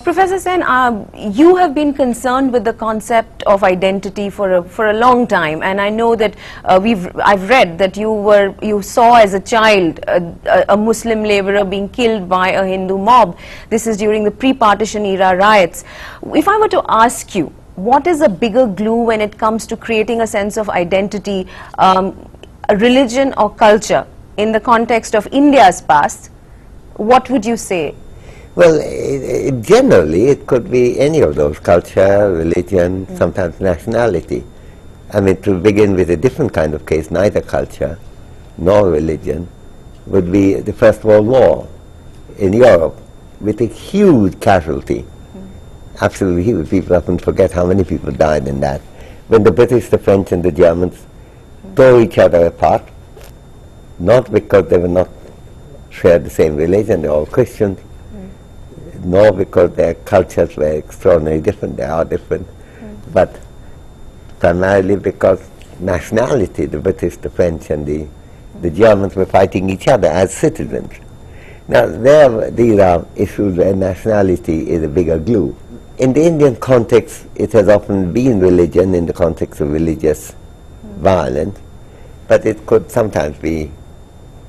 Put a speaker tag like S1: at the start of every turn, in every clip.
S1: Professor Sen, you have been concerned with the concept of identity for a long time, and I know that I've read that you saw as a child a Muslim laborer being killed by a Hindu mob. This is during the pre-partition era riots. If I were to ask you, what is a bigger glue when it comes to creating a sense of identity, a religion or culture in the context of India's past, what would you say?
S2: Well, generally it could be any of those: culture, religion, sometimes nationality. I mean, to begin with a different kind of case, neither culture nor religion would be the First World War in Europe, with a huge casualty. Absolutely huge. People often forget how many people died in that. When the British, the French and the Germans tore each other apart, not because they were not shared the same religion, they were all Christians, nor because their cultures were extraordinarily different, they are different, but primarily because nationality, the British, the French and the Germans were fighting each other as citizens. Now these are issues where nationality is a bigger glue. In the Indian context, it has often been religion in the context of religious violence, but it could sometimes be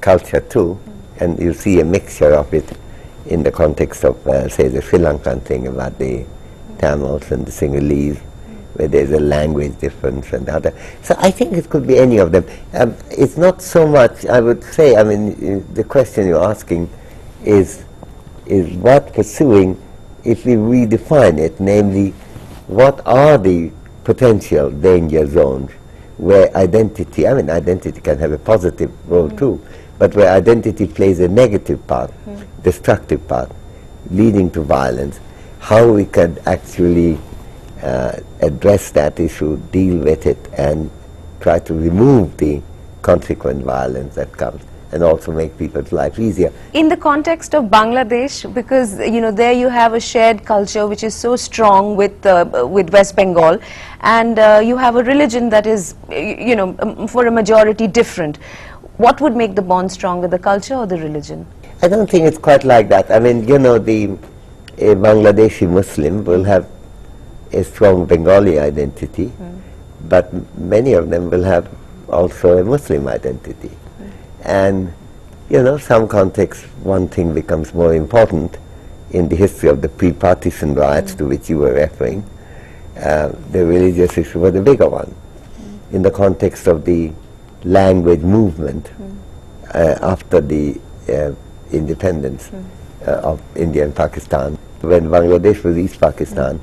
S2: culture too, and you see a mixture of it in the context of, say, the Sri Lankan thing about the Tamils and the Sinhalese, where there's a language difference and other. So I think it could be any of them. It's not so much, I would say, I mean, the question you're asking is what pursuing, if we redefine it, namely, what are the potential danger zones where identity, I mean, identity can have a positive role too, but where identity plays a negative part, destructive part, leading to violence, how we can actually address that issue, deal with it, and try to remove the consequent violence that comes, and also make people's life easier.
S1: In the context of Bangladesh, because there you have a shared culture which is so strong with West Bengal, and you have a religion that is for a majority different. What would make the bond stronger, the culture or the religion?
S2: I don't think it's quite like that. I mean, a Bangladeshi Muslim will have a strong Bengali identity, but many of them will have also a Muslim identity. And, some contexts, one thing becomes more important. In the history of the pre-partition riots to which you were referring, the religious issue was the bigger one. In the context of the language movement after the independence of India and Pakistan, when Bangladesh was East Pakistan,